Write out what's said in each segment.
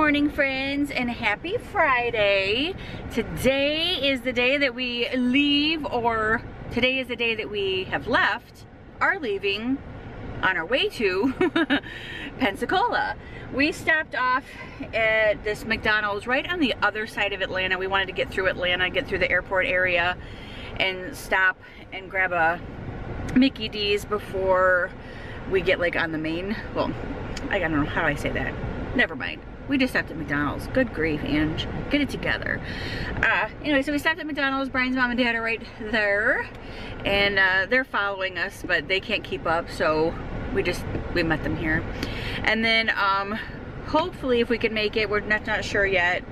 morning, friends, and happy Friday. Today is the day that we leave, or today is the day that we have left, are leaving on our way to Pensacola. We stopped off at this McDonald's right on the other side of Atlanta. We wanted to get through Atlanta, get through the airport area, and stop and grab a Mickey D's before we get like on the main, well, I don't know, how do I say that? Never mind. We just stopped at McDonald's. Good grief, Ange. Get it together. Anyway, so we stopped at McDonald's. Brian's mom and dad are right there. And they're following us, but they can't keep up, so we met them here. And then hopefully if we can make it, we're not sure yet,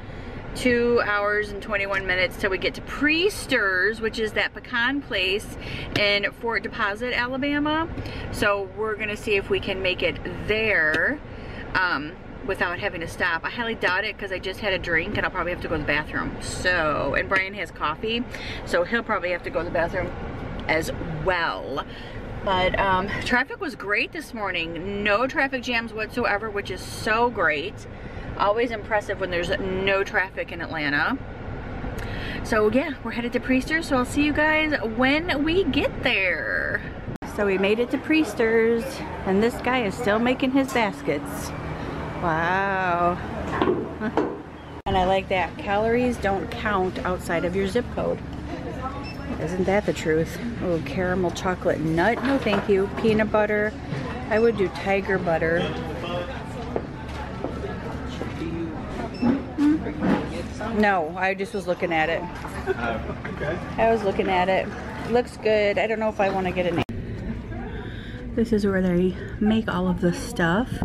2 hours and 21 minutes till we get to Priesters, which is that pecan place in Fort Deposit, Alabama. So we're gonna see if we can make it there without having to stop. I highly doubt it because I just had a drink and I'll probably have to go to the bathroom. So, and Brian has coffee, so he'll probably have to go to the bathroom as well. But traffic was great this morning. No traffic jams whatsoever, which is so great. Always impressive when there's no traffic in Atlanta. So yeah, we're headed to Priesters, so I'll see you guys when we get there. So we made it to Priesters, and this guy is still making his baskets. Wow. And I like that. Calories don't count outside of your zip code. Isn't that the truth? Oh, caramel chocolate nut. No, thank you. Peanut butter. I would do tiger butter. No, I just was looking at it. I was looking at it. Looks good. I don't know if I want to get a name. This is where they make all of the stuff.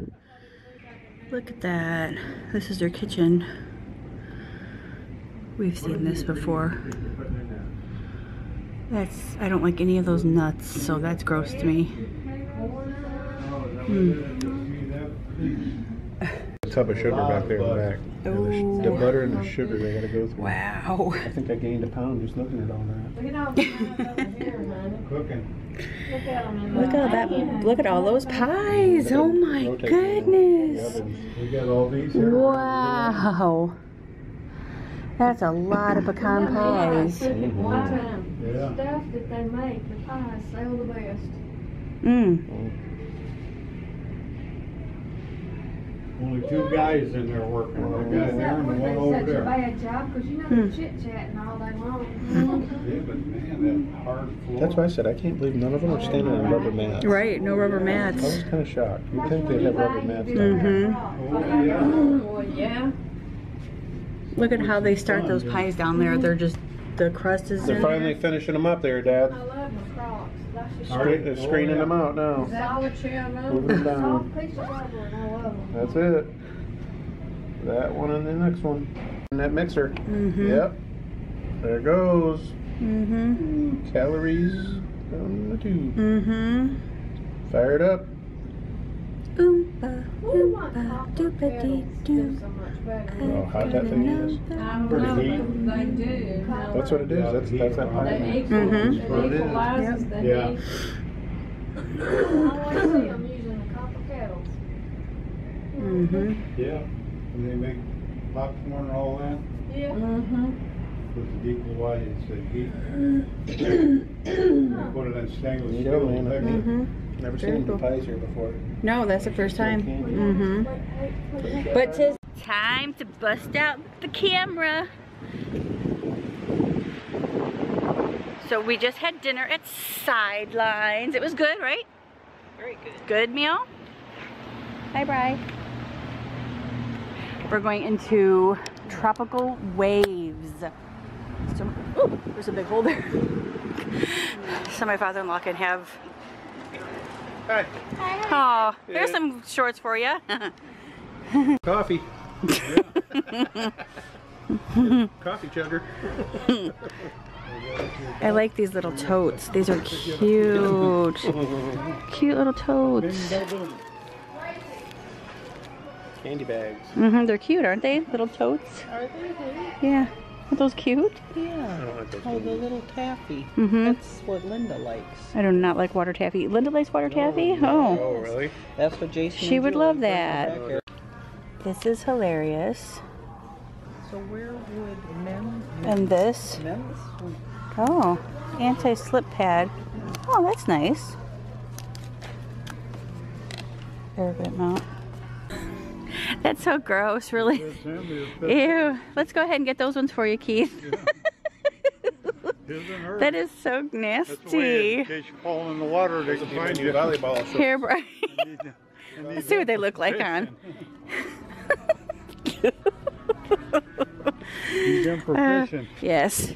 Look at that. This is their kitchen. We've seen this before. I don't like any of those nuts, so that's gross to me. Tub of sugar back there in the back. The butter and the sugar they gotta go through. Wow. I think I gained a pound just looking at all that. Look at all the cooking. Look at them. Look at that. Look at all those pies. Oh my goodness. We got all these here. Wow. That's a lot of pecan pies. The stuff that they make, the pies, sell the best. Only 2 guys in there working. One guy there and one over Such a there. bad job, because you know they're chit-chatting all day long. Yeah, but man, that hard floor. That's why I said I can't believe none of them are standing on rubber mats. Right, no rubber I mats. was kind of shocked. You'd think they'd have rubber mats down there. Well, yeah. Look at how they start those pies down there. They're just, the crust is They're in finally there. finishing them up there, Dad. I love my Crocs. That's just They're screening them out now. solid shell, Moving them soft down. piece of rubber, and I love them. That's it. That one and the next one. And that mixer. Yep. There it goes. Calories down the tube. Fire it up. Oompa, Ooh, my oompa, copper doopity kettles doo. do so much better. Oh, how hot that thing is. Pretty heat. They do. That's what it is. That's that hot. They That's what it is. equalizes the Yeah. heat. I always see them using the copper kettles. Yeah. And they make popcorn and all that. Yeah. With the equalizer, the heat. They put it in stainless There you go, steel. man. Never seen any pies here before. No, that's the first time. But it's time to bust out the camera. So we just had dinner at Sidelines. It was good, right? Very good. Good meal? Hi, Bri. We're going into Tropical Waves. So, ooh, there's a big hole there. So my father-in-law can have. Hi. Oh, there's some shorts for you. Coffee. Coffee chugger. I like these little totes. These are cute. Cute little totes. Candy bags. They're cute, aren't they? Little totes. Are they? Yeah. Aren't those cute? Yeah. I don't like those Oh, the ones. little taffy. Mm-hmm. That's what Linda likes. I do not like water taffy. Linda likes water taffy? Oh. Oh, really? That's what Jason. She and would Julie love bring that. back here. This is hilarious. So where would Mem? And this. Mem's? Oh, anti-slip pad. Oh, that's nice. Airbit mount. That's so gross, really. Ew. Let's go ahead and get those ones for you, Keith. That is so nasty. That's the way, in case you fall in the water, they can find you. Volleyball shorts. Here, Brian. Let's see what they look like on. Need them for fishing. Yes.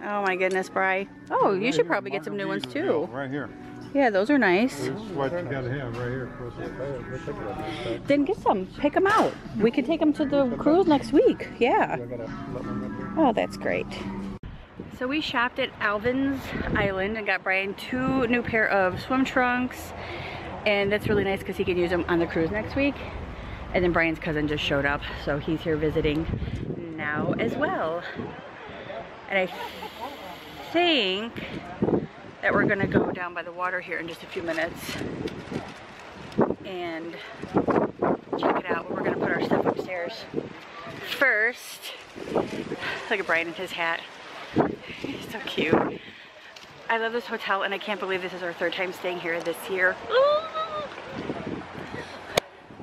Oh my goodness, Bri. Oh, you should probably get some new ones too. Right here. Yeah, those are nice. This is what you gotta have right here. Then get some. Pick them out. We could take them to the cruise next week. Yeah. Oh, that's great. So we shopped at Alvin's Island and got Brian 2 new pair of swim trunks. And that's really nice because he can use them on the cruise next week. And then Brian's cousin just showed up, so he's here visiting now as well. And I think that we're gonna go down by the water here in just a few minutes and check it out. We're gonna put our stuff upstairs first. Look at Brian in his hat. He's so cute. I love this hotel and I can't believe this is our 3rd time staying here this year.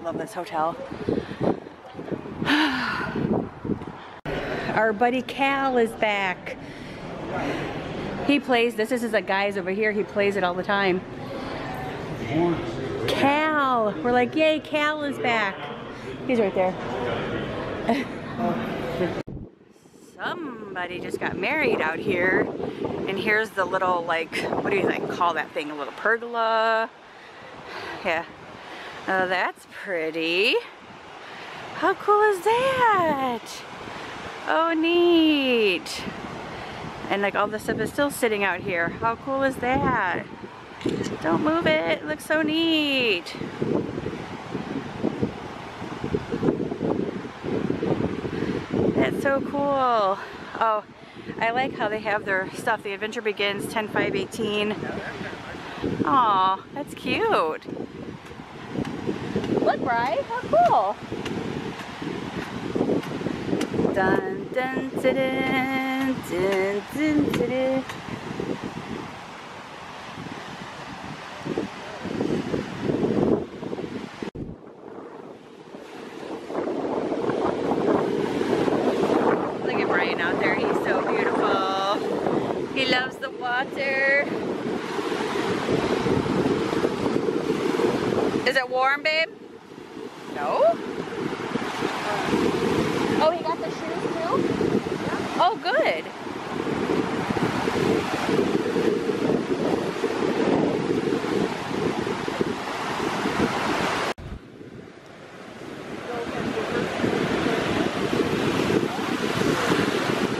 Love this hotel. Our buddy Cal is back. He plays, this is his guys over here, he plays it all the time. Cal! We're like, yay, Cal is back. He's right there. Somebody just got married out here. And here's the little, like, what do you think, call that thing? A little pergola? Yeah. Oh, that's pretty. How cool is that? Oh, neat. And like all this stuff is still sitting out here. How cool is that? Don't move it. It looks so neat. That's so cool. Oh, I like how they have their stuff. The adventure begins 10/5/18. Aw, that's cute. Look, Bri, how cool. Dun dun dun dun dun dun dun dun. Look at Brian out there, he's so beautiful. He loves the water. Is it warm, babe? No? Oh, he got the shoes too? Oh, good.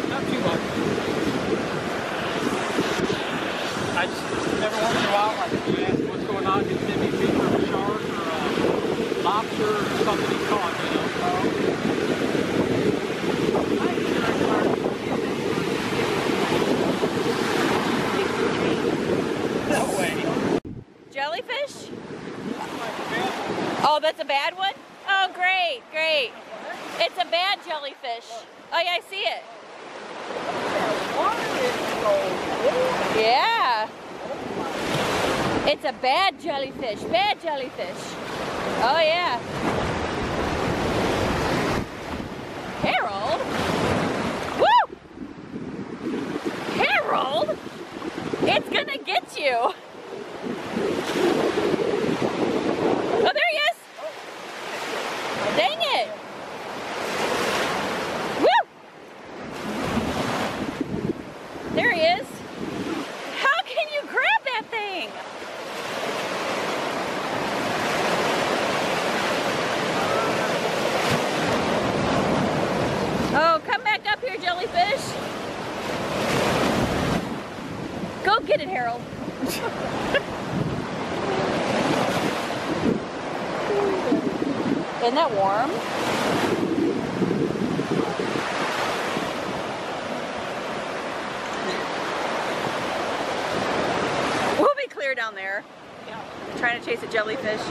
Not too much. I just, every once in a while, like if you ask what's going on, you send me a picture of a shark or a lobster or something he's caught, you know. No way. Jellyfish? Oh, that's a bad one? Oh, great, great. It's a bad jellyfish. Oh, yeah, I see it. Yeah. It's a bad jellyfish. Bad jellyfish. Oh, yeah. Harold? Woo! Harold? It's gonna get you. Oh, there he is. Dang it. Woo! There he is. How can you grab that thing? Oh, come back up here, jellyfish. Go get it, Harold. Isn't that warm? We'll be clear down there. Trying to chase a jellyfish.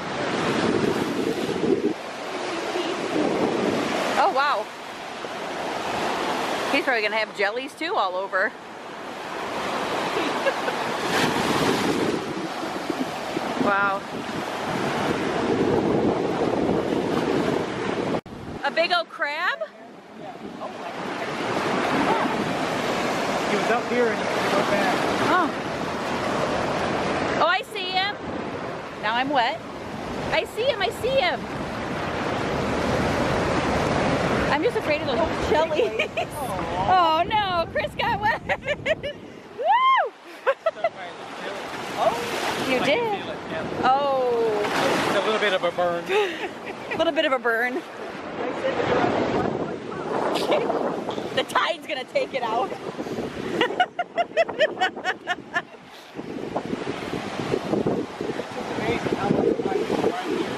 Oh, wow. He's probably gonna have jellies too all over. Wow. A big old crab? He was up here and he went back. Oh. Oh, I see him. Now I'm wet. I see him, I see him. I'm just afraid of those jellies. Oh no, Chris got wet. Woo! Oh, you I did? can feel it, yeah. Oh. It's a little bit of a burn. A little bit of a burn. The tide's gonna take it out. Amazing how much time is right here.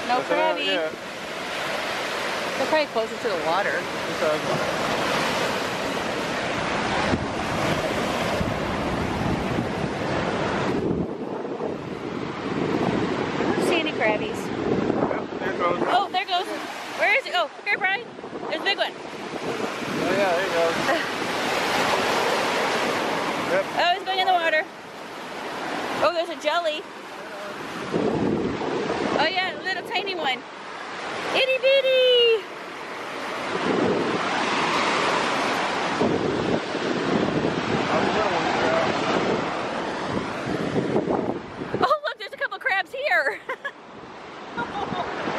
No crabby. Yeah. They're probably closer to the water. I don't see any crabbies. There goes. Oh, there goes. Where is it? Oh, here, Brian. There's a big one. Oh yeah, there you go. Yep. Oh, he's going in the water. Oh, there's a jelly. Oh yeah, little tiny one. Itty bitty. Oh look, there's a couple crabs here.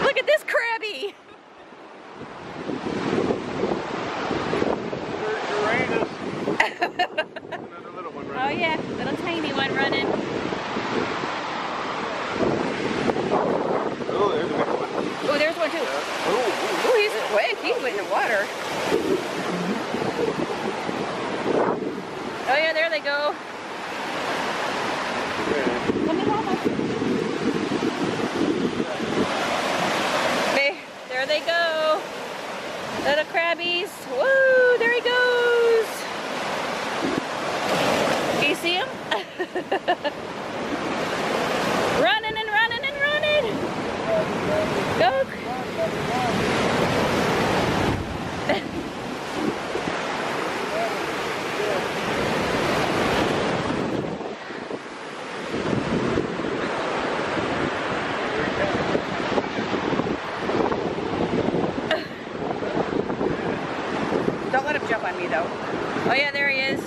Look at this crabby. Uranus. Another little one Oh yeah, little tiny one running. Oh, there's a big one. Oh, there's one too. Oh, he's quick. He's in the water. Oh yeah, there they go. Come here, Mama. There they go. Little crabbies. Woo, there he goes. Can you see him? Running and running and running. Go. Don't let him jump on me though. Oh yeah, there he is.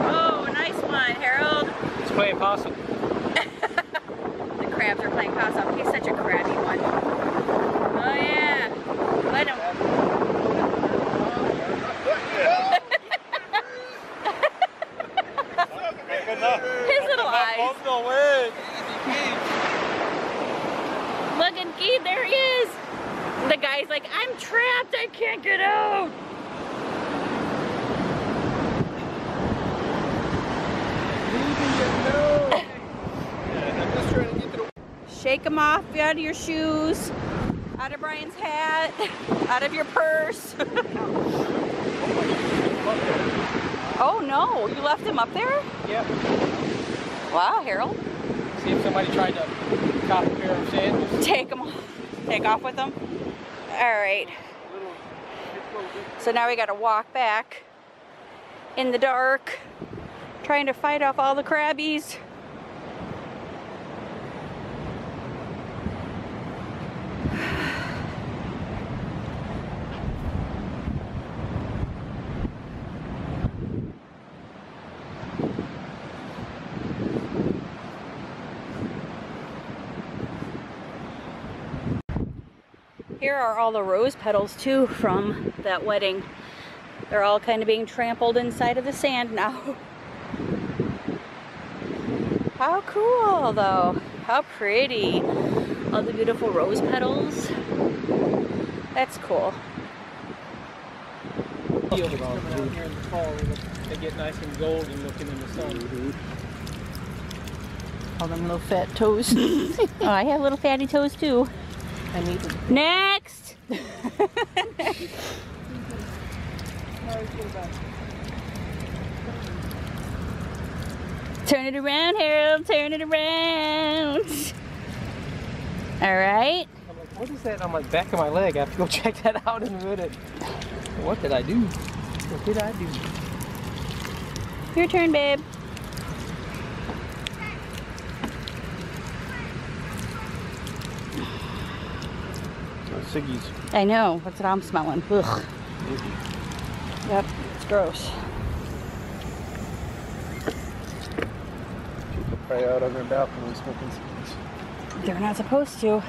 Oh, nice one, Harold. It's playing possum. The crabs are playing possum. He's such a crabby one. Oh yeah. Let him. His little eyes. Look at Keith, there he is. The guy's like, I'm trapped, I can't get out. Shake them off out of your shoes, out of Brian's hat, out of your purse. Oh no, you left him up there? Yep. Wow, Harold. See if somebody tried to cop a pair of sandals. Take them off. Take off with them. All right. So now we got to walk back in the dark, trying to fight off all the crabbies. Here are all the rose petals too from that wedding. They're all kind of being trampled inside of the sand now. How cool though. How pretty. All the beautiful rose petals. That's cool. fields coming out here in the fall. They get nice and golden looking in the sun. All them little fat toes. Oh, I have little fatty toes too. I need to. Next! Turn it around, Harold. Turn it around. All right. I'm like, what is that on my back of my leg? I have to go check that out in a minute. What did I do? What did I do? Your turn, babe. Siggy's. I know. That's what I'm smelling. Ugh. Yep. It's gross. People pray out on their balcony smoking cigarettes. They're not supposed to.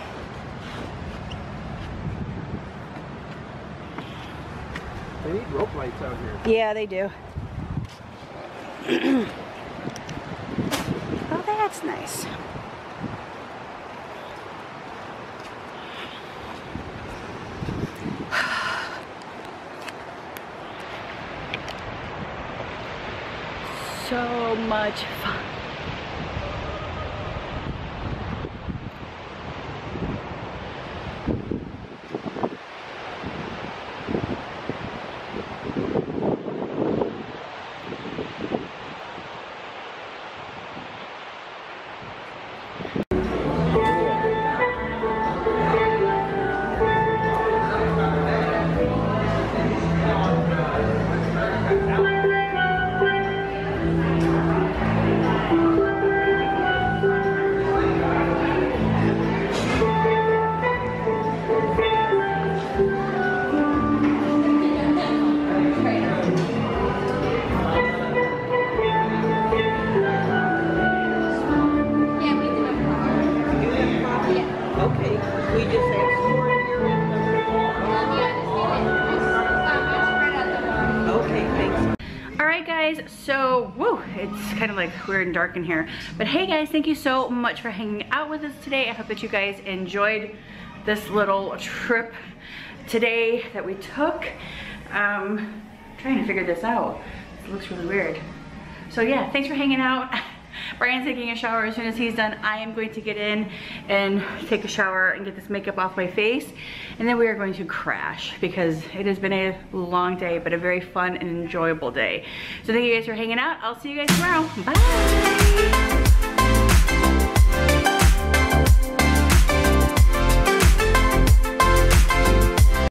They need rope lights out here. Yeah, they do. Oh, that's nice. So much fun. So, woo, it's kind of like weird and dark in here. But hey guys, thank you so much for hanging out with us today. I hope that you guys enjoyed this little trip today that we took. Trying to figure this out. It looks really weird. So yeah, thanks for hanging out. Brian's taking a shower. As soon as he's done, I am going to get in and take a shower and get this makeup off my face. And then we are going to crash because it has been a long day, but a very fun and enjoyable day. So thank you guys for hanging out. I'll see you guys tomorrow. Bye.